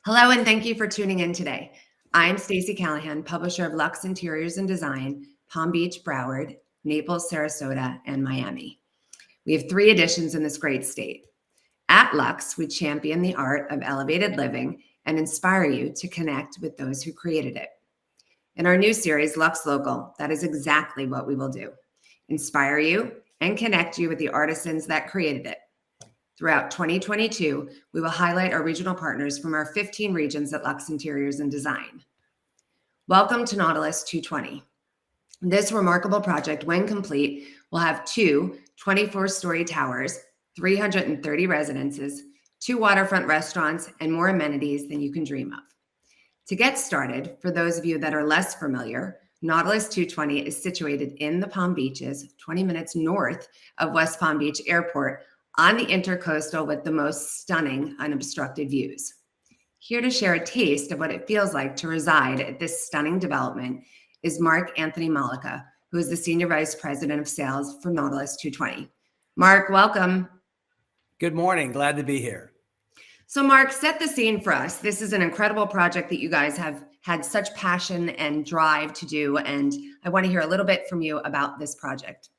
Hello, and thank you for tuning in today. I'm Stacey Callahan, publisher of Luxe Interiors and Design, Palm Beach, Broward, Naples, Sarasota, and Miami. We have 3 editions in this great state. At Luxe, we champion the art of elevated living and inspire you to connect with those who created it. In our new series, Luxe Local, that is exactly what we will do. Inspire you and connect you with the artisans that created it. Throughout 2022, we will highlight our regional partners from our 15 regions at Luxe Interiors and Design. Welcome to Nautilus 220. This remarkable project, when complete, will have 2 24-story towers, 330 residences, 2 waterfront restaurants, and more amenities than you can dream of. To get started, for those of you that are less familiar, Nautilus 220 is situated in the Palm Beaches, 20 minutes north of West Palm Beach Airport, on the Intercoastal with the most stunning unobstructed views. Here to share a taste of what it feels like to reside at this stunning development is Mark Anthony Malika, who is the Senior Vice President of Sales for Nautilus 220. Mark, welcome. Good morning. Glad to be here. So Mark, set the scene for us. This is an incredible project that you guys have had such passion and drive to do, and I want to hear a little bit from you about this project.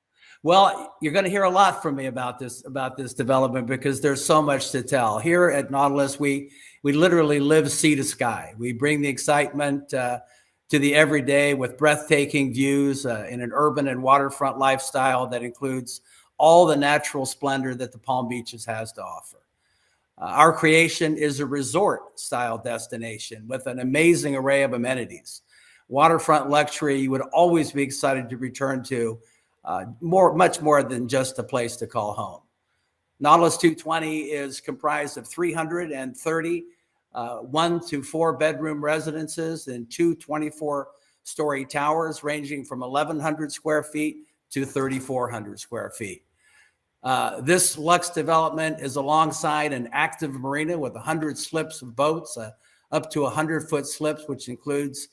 Well, you're going to hear a lot from me about this development because there's so much to tell. Here at Nautilus, we literally live sea to sky. We bring the excitement to the everyday with breathtaking views in an urban and waterfront lifestyle that includes all the natural splendor that the Palm Beaches has to offer. Our creation is a resort-style destination with an amazing array of amenities. Waterfront luxury you would always be excited to return to, much more than just a place to call home. Nautilus 220 is comprised of 330 1 to 4 bedroom residences and 2 24-story towers ranging from 1,100 square feet to 3,400 square feet. This Luxe development is alongside an active marina with 100 slips of boats, up to 100-foot slips, which includes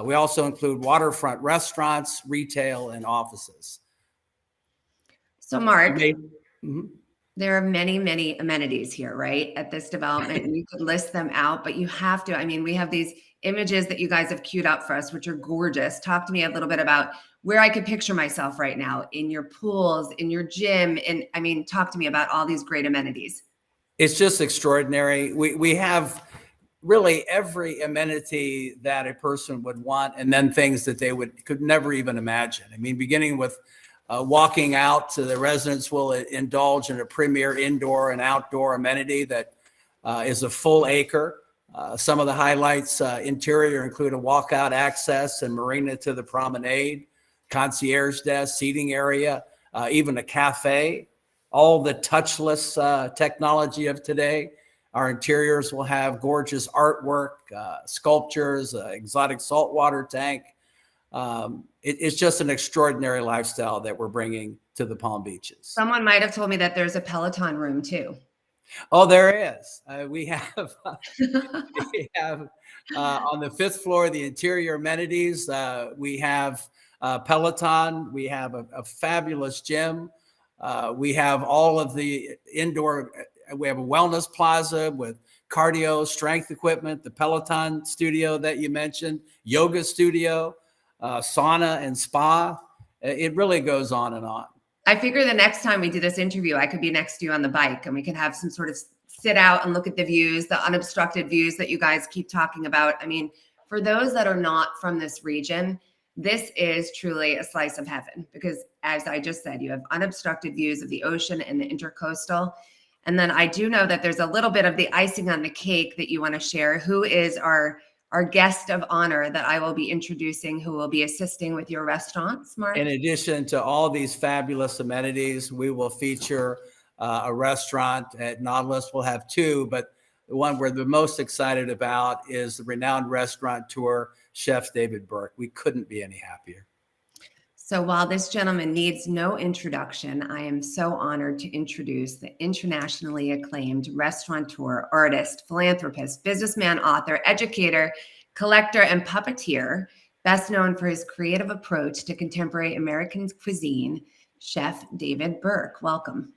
we also include waterfront restaurants, retail, and offices. So Mark, there are many, many amenities here, right, at this development, and you could list them out, but you have to. I mean, we have these images that you guys have queued up for us, which are gorgeous. Talk to me a little bit about where I could picture myself right now, in your pools, in your gym, and I mean, talk to me about all these great amenities. It's just extraordinary. We have really every amenity that a person would want, and then things that they could never even imagine. I mean, beginning with walking out to the residents will indulge in a premier indoor and outdoor amenity that is a full acre. Some of the highlights interior include a walkout access and marina to the promenade, concierge desk, seating area, even a cafe, all the touchless technology of today. Our interiors will have gorgeous artwork, sculptures, exotic saltwater tank. It's just an extraordinary lifestyle that we're bringing to the Palm Beaches. Someone might have told me that there's a Peloton room too. Oh, there is. We have on the 5th floor, the interior amenities. We have Peloton. We have a fabulous gym. We have all of the indoor. We have a wellness plaza with cardio, strength equipment, the Peloton studio that you mentioned, yoga studio, sauna and spa. It really goes on and on. I figure the next time we do this interview, I could be next to you on the bike and we can have some sort of sit out and look at the views, the unobstructed views that you guys keep talking about. I mean, for those that are not from this region, this is truly a slice of heaven because, as I just said, you have unobstructed views of the ocean and the Intercoastal. And then I do know that there's a little bit of the icing on the cake that you want to share. Who is our guest of honor that I will be introducing, who will be assisting with your restaurants, Mark? In addition to all these fabulous amenities, we will feature a restaurant at Nautilus. We'll have 2, but the one we're the most excited about is the renowned restaurateur, Chef David Burke. We couldn't be any happier. So while this gentleman needs no introduction, I am so honored to introduce the internationally acclaimed restaurateur, artist, philanthropist, businessman, author, educator, collector, and puppeteer, best known for his creative approach to contemporary American cuisine, Chef David Burke. Welcome.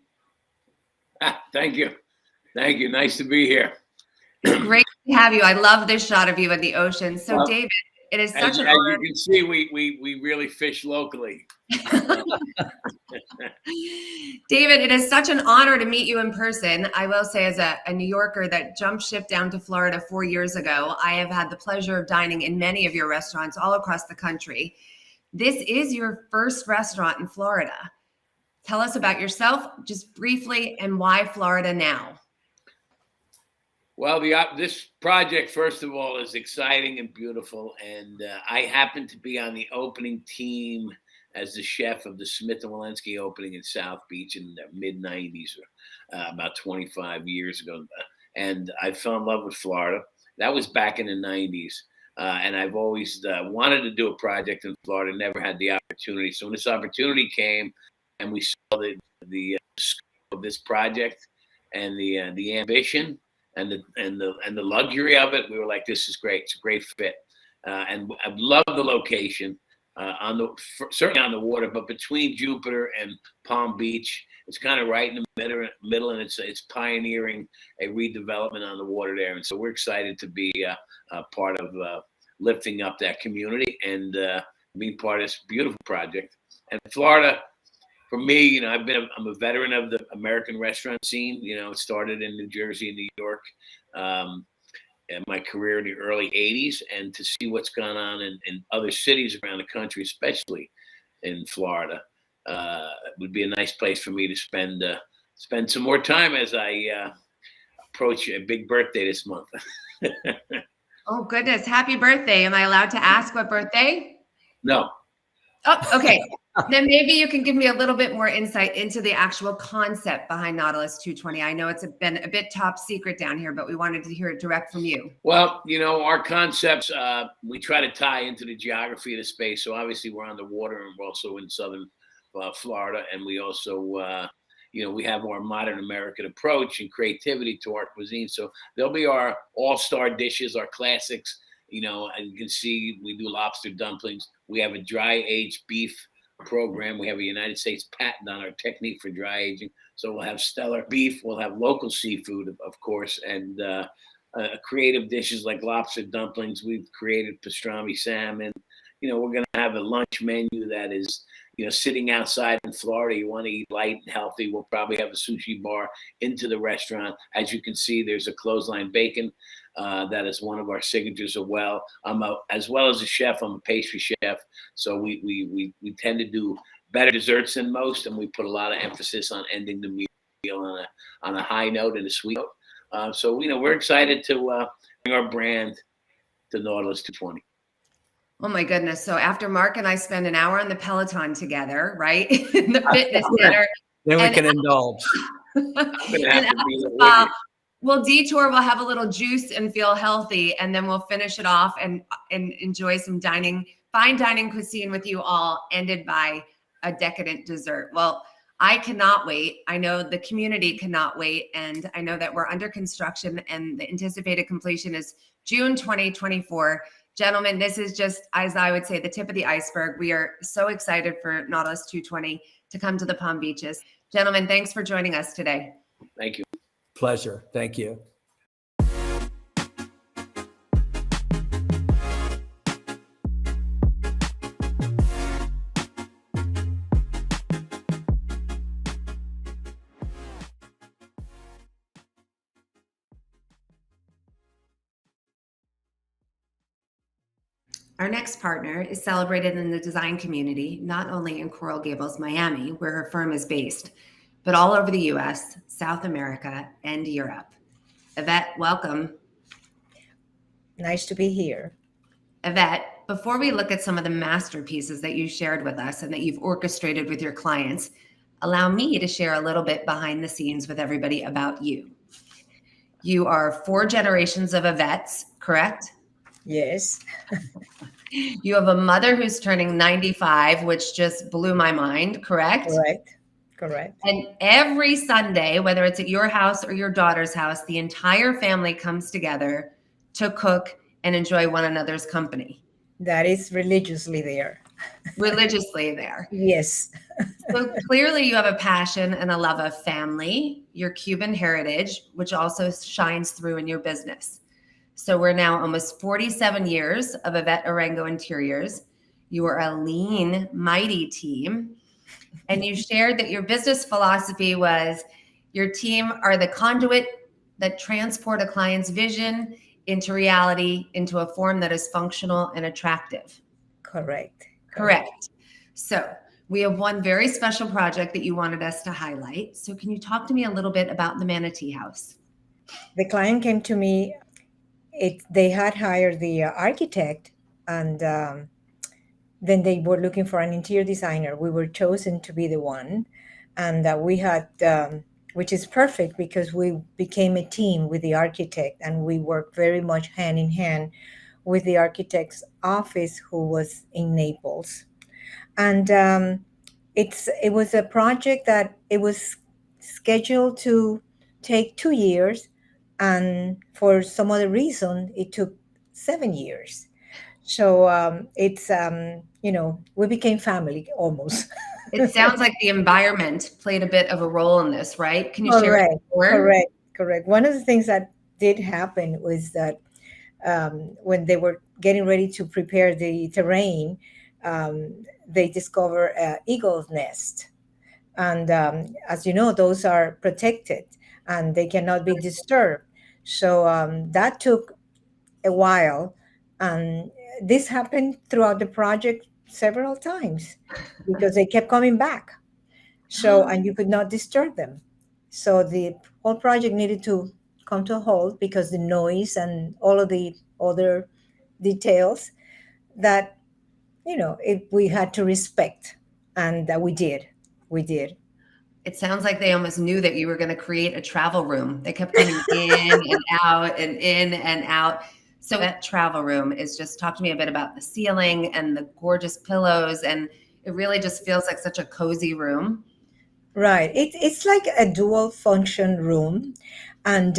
Thank you. Thank you. Nice to be here. It's great to have you. I love this shot of you at the ocean. So, Well, David, it is as such an you honor. can see, we really fish locally. David, it is such an honor to meet you in person. I will say, as a New Yorker that jumped ship down to Florida 4 years ago, I have had the pleasure of dining in many of your restaurants all across the country. This is your first restaurant in Florida. Tell us about yourself, just briefly, and why Florida now? Well, this project, first of all, is exciting and beautiful, and I happen to be on the opening team as the chef of the Smith & Wollensky opening in South Beach in the mid-'90s, about 25 years ago. And I fell in love with Florida. That was back in the '90s. And I've always wanted to do a project in Florida, never had the opportunity. So when this opportunity came and we saw the scope of this project and the ambition and the luxury of it, we were like, this is great. It's a great fit. And I love the location. Certainly on the water, but between Jupiter and Palm Beach, it's kind of right in the middle, and it's pioneering a redevelopment on the water there. And so we're excited to be a part of lifting up that community and being part of this beautiful project. And Florida, for me, I'm a veteran of the American restaurant scene. It started in New Jersey and New York. In my career in the early '80s, and to see what's gone on in other cities around the country, especially in Florida, would be a nice place for me to spend some more time as I approach a big birthday this month. Oh, goodness. Happy birthday. Am I allowed to ask what birthday? No. Oh, okay. Then maybe you can give me a little bit more insight into the actual concept behind Nautilus 220. I know it's been a bit top secret down here, but we wanted to hear it direct from you. Well, our concepts, we try to tie into the geography of the space. So obviously we're on the water, and we're also in southern Florida. And we also, we have our modern American approach and creativity to our cuisine. So there'll be our all-star dishes, our classics, and you can see we do lobster dumplings. We have a dry aged beef program. We have a United States patent on our technique for dry aging. So we'll have stellar beef. We'll have local seafood, of course, and creative dishes like lobster dumplings. We've created pastrami salmon. We're going to have a lunch menu that is, sitting outside in Florida. You want to eat light and healthy. We'll probably have a sushi bar into the restaurant. As you can see, there's a clothesline bacon. That is one of our signatures as well as a chef. I'm a pastry chef. So we tend to do better desserts than most, and we put a lot of emphasis on ending the meal on a high note and a sweet note. So we're excited to bring our brand to Nautilus 220. Oh my goodness. So after Mark and I spend an hour on the Peloton together, right? In the fitness center. Then we can indulge. We'll detour, we'll have a little juice and feel healthy, and then we'll finish it off and enjoy some fine dining cuisine with you all, ended by a decadent dessert. Well, I cannot wait. I know the community cannot wait. And I know that we're under construction and the anticipated completion is June 2024. Gentlemen, this is just, as I would say, the tip of the iceberg. We are so excited for Nautilus 220 to come to the Palm Beaches. Gentlemen, thanks for joining us today. Thank you. Pleasure. Thank you. Our next partner is celebrated in the design community, not only in Coral Gables, Miami, where her firm is based, but all over the US, South America, and Europe. Ivette, welcome. Nice to be here. Ivette, before we look at some of the masterpieces that you shared with us and that you've orchestrated with your clients, allow me to share a little bit behind the scenes with everybody about you. You are 4 generations of Ivettes, correct? Yes. You have a mother who's turning 95, which just blew my mind, correct? Correct. And every Sunday, whether it's at your house or your daughter's house, the entire family comes together to cook and enjoy one another's company. That is religiously there. Religiously there. Yes. So clearly you have a passion and a love of family, your Cuban heritage, which also shines through in your business. So we're now almost 47 years of Ivette Arango Interiors. You are a lean, mighty team. And you shared that your business philosophy was your team are the conduit that transport a client's vision into reality, into a form that is functional and attractive. Correct. Correct. So we have one very special project that you wanted us to highlight. So can you talk to me a little bit about the Manatee House? The client came to me. They had hired the architect, and then they were looking for an interior designer. We were chosen to be the one, and we had, which is perfect because we became a team with the architect, and we worked very much hand in hand with the architect's office, who was in Naples. And it was a project that it was scheduled to take 2 years, and for some other reason it took 7 years. So we became family almost. It sounds like the environment played a bit of a role in this, right? Can you share Correct, more? correct. One of the things that did happen was that when they were getting ready to prepare the terrain, they discover an eagle's nest. And as you know, those are protected and they cannot be disturbed. So that took a while. And this happened throughout the project several times because they kept coming back. So, and you could not disturb them. So the whole project needed to come to a halt because the noise and all of the other details that, we had to respect. And that we did. We did. It sounds like they almost knew that you were going to create a travel room. They kept coming in and out and in and out. So that travel room is just, talk to me a bit about the ceiling and the gorgeous pillows. And it really just feels like such a cozy room. Right. It's like a dual function room. And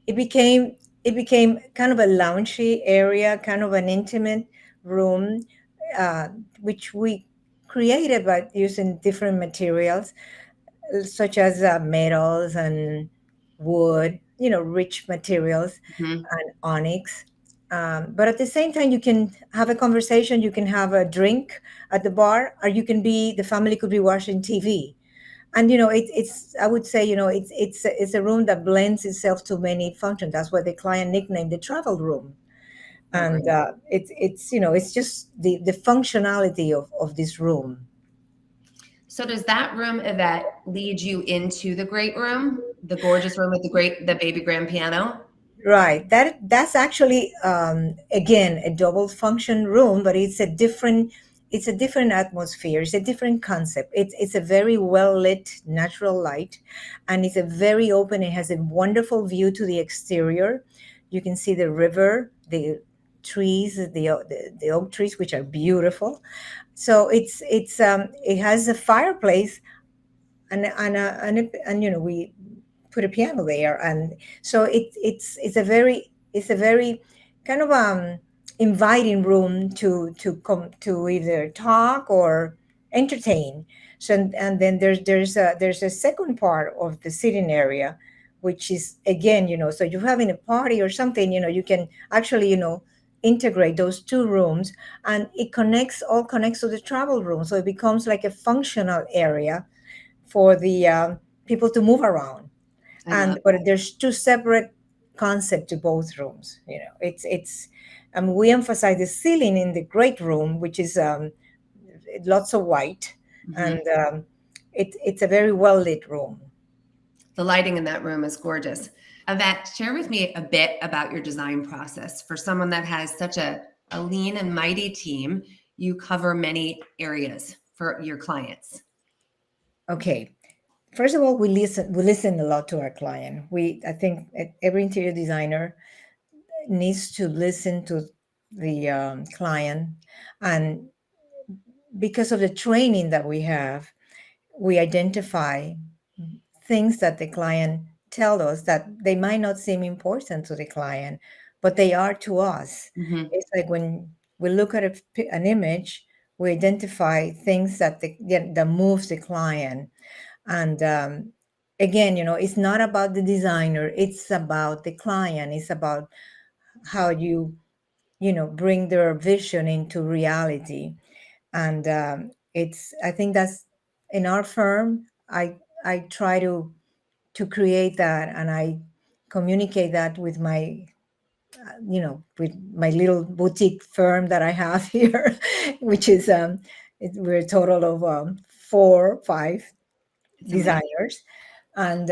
it became kind of a loungy area, kind of an intimate room, which we created by using different materials, such as metals and wood, rich materials, Mhm. and onyx. But at the same time, you can have a conversation, you can have a drink at the bar, or the family could be watching TV. And it's I would say it's a room that blends itself to many functions. That's why the client nicknamed the travel room. And it's just the functionality of this room. So does that room, Yvette, lead you into the great room, the gorgeous room with the baby grand piano? Right. That's actually again a double function room, but it's a different atmosphere. It's a different concept. It's a very well lit natural light, and it's a very open. It has a wonderful view to the exterior. You can see the river, the trees, the oak trees, which are beautiful. So it has a fireplace, and we put a piano there, and so it's a very kind of inviting room to come to either talk or entertain. So and then there's a second part of the sitting area, which is again, so you're having a party or something, you can actually, integrate those two rooms, and all connects to the travel room, so it becomes like a functional area for the people to move around. But there's two separate concept to both rooms. It's we emphasize the ceiling in the great room, which is lots of white, and it's a very well lit room. The lighting in that room is gorgeous. Yvette, share with me a bit about your design process. For someone that has such a lean and mighty team, you cover many areas for your clients. Okay. First of all, we listen a lot to our client. I think every interior designer needs to listen to the client, and because of the training that we have, we identify things that the client tell us that they might not seem important to the client, but they are to us. Mhm. It's like when we look at an image, We identify things that moves the client. And again, it's not about the designer, it's about the client. It's about how you bring their vision into reality. And I think that's in our firm. I try to create that, and I communicate that with with my little boutique firm that I have here, which is we're a total of 4 or 5 It's amazing. designers. And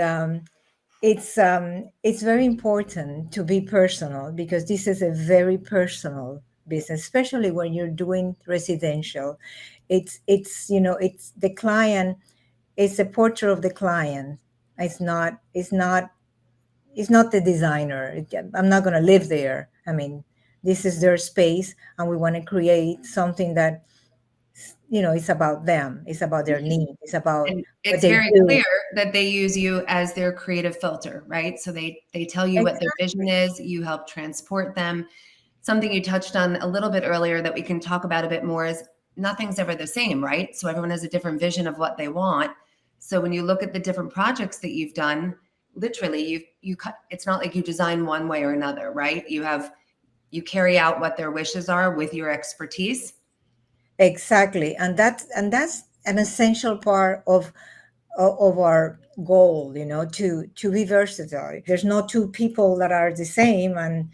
it's very important to be personal, because this is a very personal business, especially when you're doing residential. It's the client. It's a portrait of the client. It's not the designer. I'm not going to live there. I mean, this is their space, and we want to create something that it's about them. It's about their needs. It's about And what it's they very do. clear that they use you as their creative filter, right? So they tell you what their vision Exactly. is, you help transport them. Something you touched on a little bit earlier that we can talk about a bit more is nothing's ever the same, right? So everyone has a different vision of what they want. So when you look at the different projects that you've done, literally you cut, it's not like you design one way or another, right? You carry out what their wishes are with your expertise. Exactly, and that's an essential part of our goal. To be versatile. There's no two people that are the same. And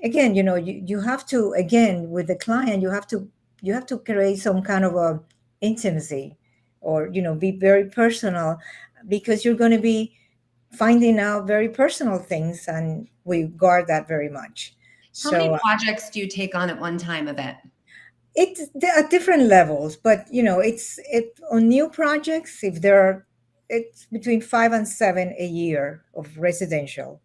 again, you have to, again, with the client, you have to create some kind of a intimacy, or be very personal, because you're going to be finding out very personal things, and we guard that very much. How many So projects do you take on at one time, Yvette? it's at different levels, but it's on new projects. If there are, it's between 5 and 7 a year of residential.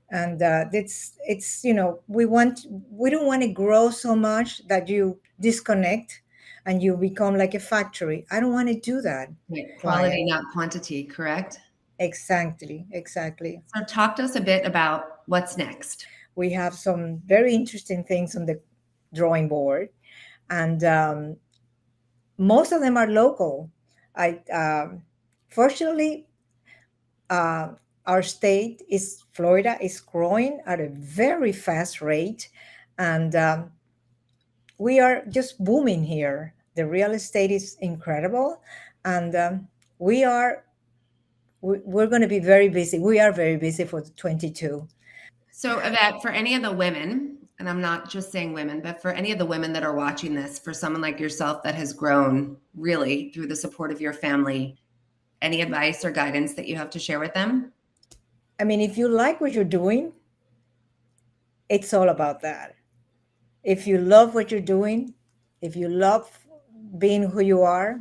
And we don't want to grow so much that you disconnect and you become like a factory. I don't want to do that, Right. client. Quality, not quantity, correct? Exactly. So talk to us a bit about what's next. We have some very interesting things on the drawing board, and most of them are local. I Fortunately, uh, our state is Florida is growing at a very fast rate, and we are just booming here. The real estate is incredible, and we're going to be very busy. We are very busy for 22. So, Yvette, for any of the women, and I'm not just saying women, but for any of the women that are watching this, for someone like yourself that has grown really through the support of your family, any advice or guidance that you have to share with them? I mean, if you like what you're doing, it's all about that. If you love what you're doing, if you love being who you are,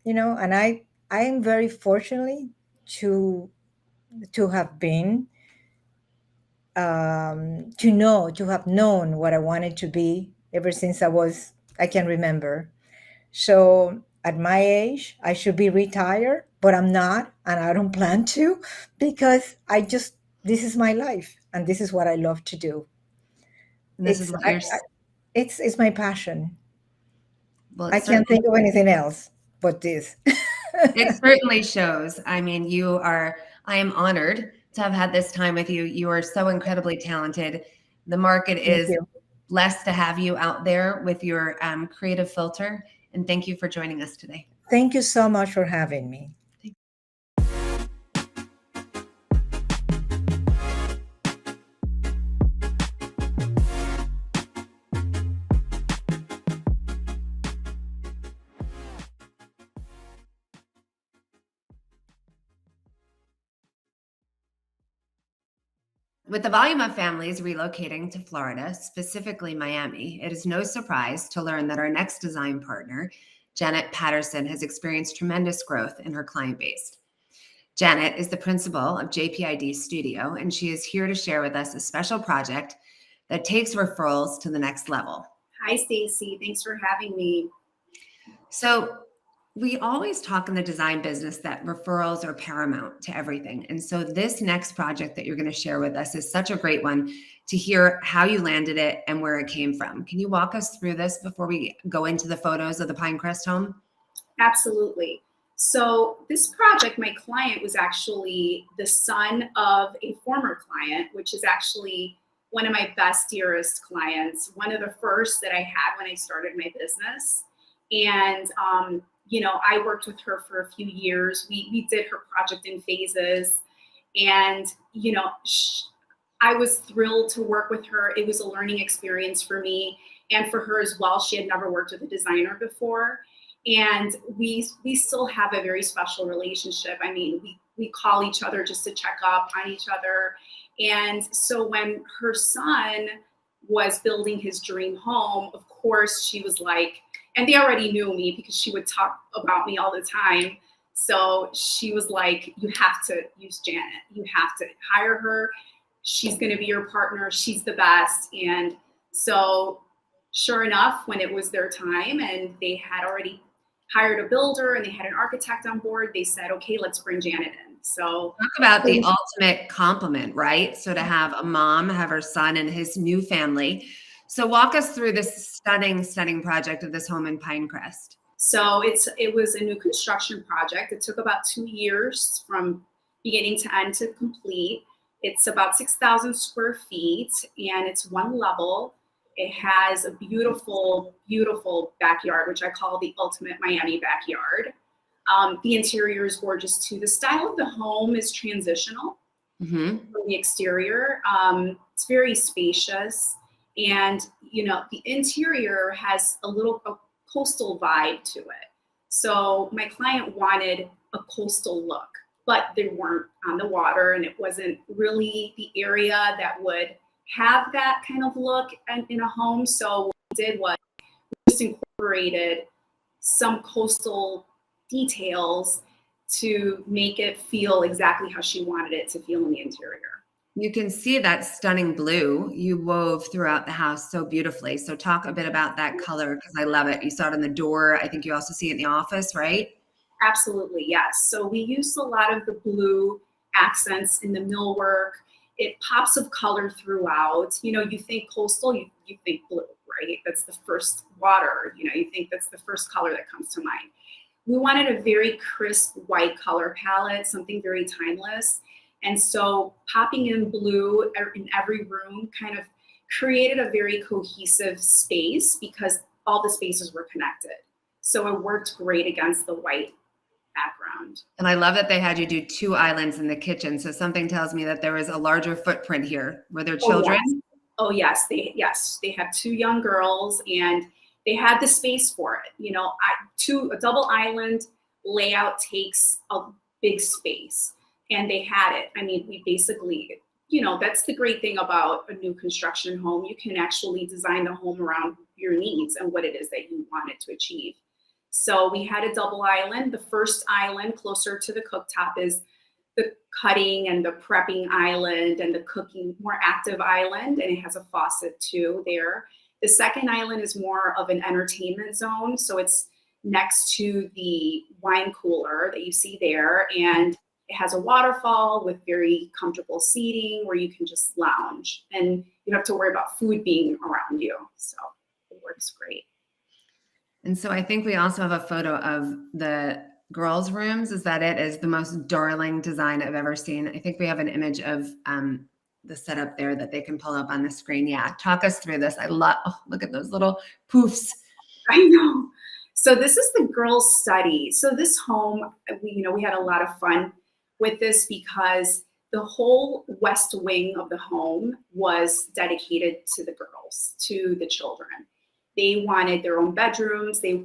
and I am very fortunately to have been to have known what I wanted to be ever since I can remember. So at my age, I should be retired, but I'm not, and I don't plan to, because this is my life, and this is what I love to do. And this is It's what I, you're, I, it's my passion. well, I can't think of anything else but this. it certainly shows. I mean, I am honored to have had this time with you. You are so incredibly talented. The market Thank is you. blessed to have you out there with your creative filter. And thank you for joining us today. Thank you so much for having me. With the volume of families relocating to Florida, specifically Miami, it is no surprise to learn that our next design partner, Janet Patterson, has experienced tremendous growth in her client base. Janet is the principal of JPID Studio, and she is here to share with us a special project that takes referrals to the next level. Hi, Stacy. Thanks for having me. So, We always talk in the design business that referrals are paramount to everything. And so this next project that you're going to share with us is such a great one to hear how you landed it and where it came from. Can you walk us through this before we go into the photos of the Pinecrest home? Absolutely. So this project, my client was actually the son of a former client, which is actually one of my best, dearest clients, one of the first that I had when I started my business. And, you know, I worked with her for a few years. We did her project in phases. And, you know, I was thrilled to work with her. It was a learning experience for me and for her as well. She had never worked with a designer before. And we still have a very special relationship. I mean, we call each other just to check up on each other. And so when her son was building his dream home, of course, she was like, and they already knew me because she would talk about me all the time. So she was like, you have to use Janet. You have to hire her. She's going to be your partner. She's the best. And so sure enough, when it was their time and they had already hired a builder and they had an architect on board, they said, okay, let's bring Janet in. So talk about the ultimate compliment, right? So to have a mom, have her son and his new family. So walk us through this stunning, stunning project of this home in Pinecrest. So it was a new construction project. It took about 2 years from beginning to end to complete. It's about 6,000 square feet and it's one level. It has a beautiful, beautiful backyard, which I call the ultimate Miami backyard. The interior is gorgeous too. The style of the home is transitional from the exterior. It's very spacious. And, you know, the interior has a coastal vibe to it. So my client wanted a coastal look, but they weren't on the water and it wasn't really the area that would have that kind of look in a home. So what we did was we just incorporated some coastal details to make it feel exactly how she wanted it to feel in the interior. You can see that stunning blue you wove throughout the house so beautifully. So talk a bit about that color because I love it. You saw it on the door. I think you also see it in the office, right? Absolutely, yes. So we used a lot of the blue accents in the millwork. It pops of color throughout. You know, you think coastal, you think blue, right? That's the first water. You know, you think that's the first color that comes to mind. We wanted a very crisp white color palette, something very timeless. And so popping in blue in every room kind of created a very cohesive space because all the spaces were connected. So it worked great against the white background. And I love that they had you do 2 islands in the kitchen. So something tells me that there was a larger footprint here. Were there children? Oh yes, they have 2 young girls and they had the space for it. You know, a double island layout takes a big space. And they had it. I mean, we basically, you know, that's the great thing about a new construction home. You can actually design the home around your needs and what it is that you want it to achieve. So we had a double island. The first island closer to the cooktop is the cutting and the prepping island and the cooking, more active island. And it has a faucet too there. The second island is more of an entertainment zone. So it's next to the wine cooler that you see there. And it has a waterfall with very comfortable seating where you can just lounge and you don't have to worry about food being around you. So it works great. And so I think we also have a photo of the girls' rooms. Is that it? Is the most darling design I've ever seen. I think we have an image of the setup there that they can pull up on the screen. Yeah, talk us through this. I love, oh, look at those little poofs. I know. So this is the girls' study. So this home, we had a lot of fun with this because the whole west wing of the home was dedicated to the girls, to the children. They wanted their own bedrooms. They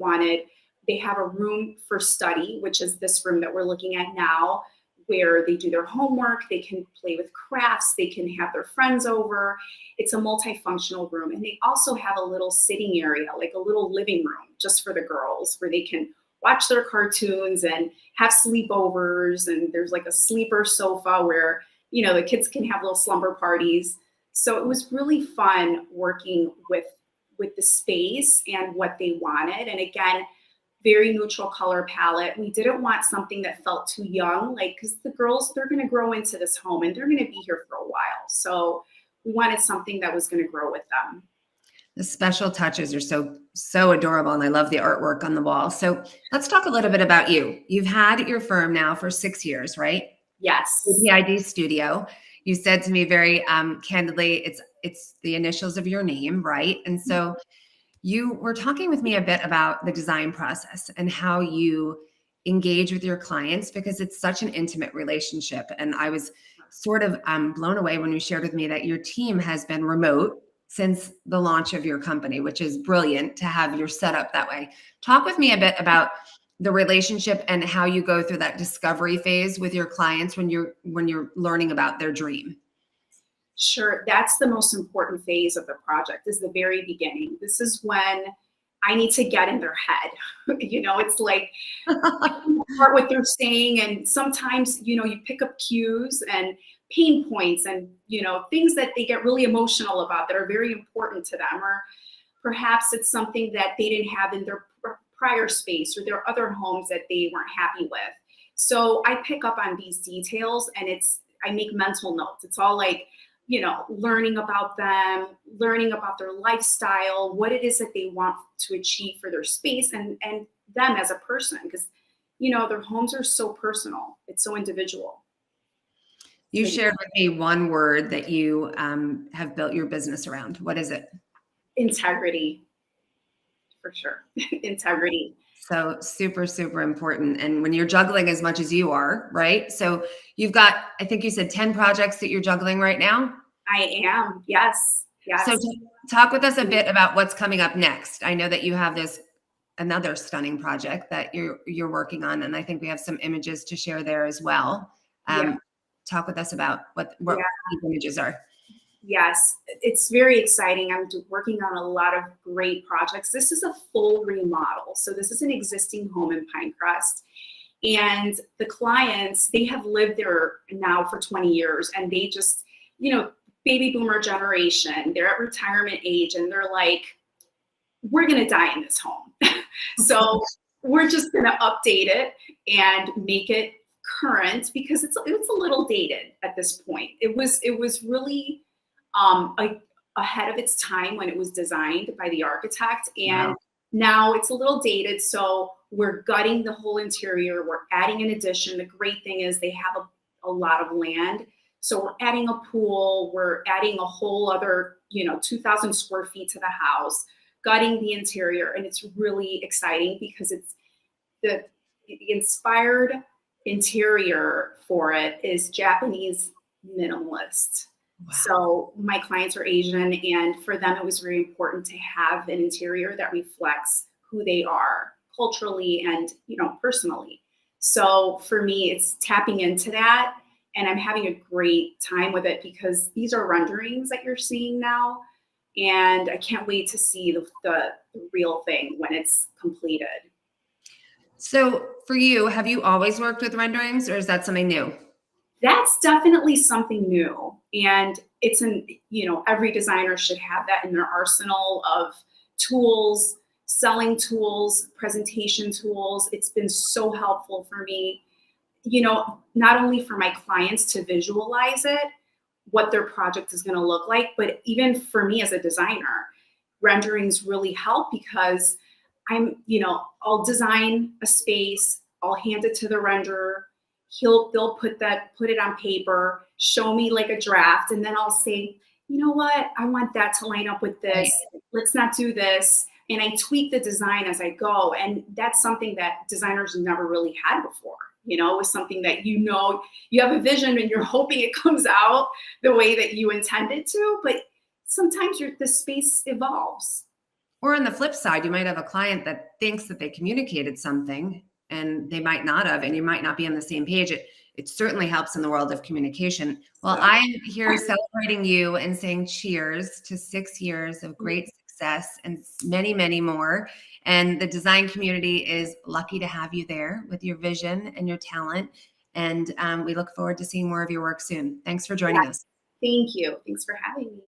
have a room for study, which is this room that we're looking at now, where they do their homework, they can play with crafts, they can have their friends over. It's a multifunctional room. And they also have a little sitting area, like a little living room just for the girls where they can watch their cartoons and have sleepovers. And there's like a sleeper sofa where, the kids can have little slumber parties. So it was really fun working with the space and what they wanted. And again, very neutral color palette. We didn't want something that felt too young, like, because the girls, they're going to grow into this home and they're going to be here for a while. So we wanted something that was going to grow with them. The special touches are so adorable, and I love the artwork on the wall. So let's talk a little bit about you. You've had your firm now for 6 years, right? Yes. The ID Studio. You said to me very candidly, it's the initials of your name, right? And so you were talking with me a bit about the design process and how you engage with your clients, because it's such an intimate relationship. And I was sort of blown away when you shared with me that your team has been remote since the launch of your company, which is brilliant to have your setup that way. Talk with me a bit about the relationship and how you go through that discovery phase with your clients when you're learning about their dream. Sure. That's the most important phase of the project, is the very beginning. This is when I need to get in their head. It's like part what they're saying. And sometimes, you pick up cues and pain points and, things that they get really emotional about that are very important to them. Or perhaps it's something that they didn't have in their prior space or their other homes that they weren't happy with. So I pick up on these details and I make mental notes. It's all like, learning about them, learning about their lifestyle, what it is that they want to achieve for their space and them as a person. Because, their homes are so personal. It's so individual. You shared with me one word that you have built your business around. What is it? Integrity, for sure. Integrity. So super, super important. And when you're juggling as much as you are, right? So you've got, I think you said 10 projects that you're juggling right now? I am. Yes. Yes. So talk with us a bit about what's coming up next. I know that you have another stunning project that you're working on. And I think we have some images to share there as well. Talk with us about what these images are. Yes, it's very exciting. I'm working on a lot of great projects. This is a full remodel. So this is an existing home in Pinecrest. And the clients, they have lived there now for 20 years. And they just, baby boomer generation, they're at retirement age. And they're like, we're going to die in this home. So we're just going to update it and make it current, because it's a little dated at this point. It was really ahead of its time when it was designed by the architect, and now it's a little dated. So we're gutting the whole interior. We're adding an addition. The great thing is they have a lot of land. So we're adding a pool. We're adding a whole other, 2,000 square feet to the house, gutting the interior. And it's really exciting because it's the inspired interior for it is Japanese minimalist. Wow. So my clients are Asian, and for them, it was very important to have an interior that reflects who they are culturally and, personally. So for me, it's tapping into that, and I'm having a great time with it because these are renderings that you're seeing now, and I can't wait to see the real thing when it's completed. So for you, have you always worked with renderings, or is that something new? That's definitely something new. And it's every designer should have that in their arsenal of tools, selling tools, presentation tools. It's been so helpful for me, not only for my clients to visualize it, what their project is going to look like, but even for me as a designer, renderings really help because I'll design a space, I'll hand it to the renderer. They'll put it on paper, show me like a draft, and then I'll say, you know what, I want that to line up with this. Let's not do this. And I tweak the design as I go. And that's something that designers never really had before. It was something that you have a vision and you're hoping it comes out the way that you intended to, but sometimes the space evolves. Or on the flip side, you might have a client that thinks that they communicated something and they might not have, and you might not be on the same page. It certainly helps in the world of communication. Well, I am here celebrating you and saying cheers to 6 years of great success and many, many more. And the design community is lucky to have you there with your vision and your talent. And we look forward to seeing more of your work soon. Thanks for joining us. Thank you. Thanks for having me.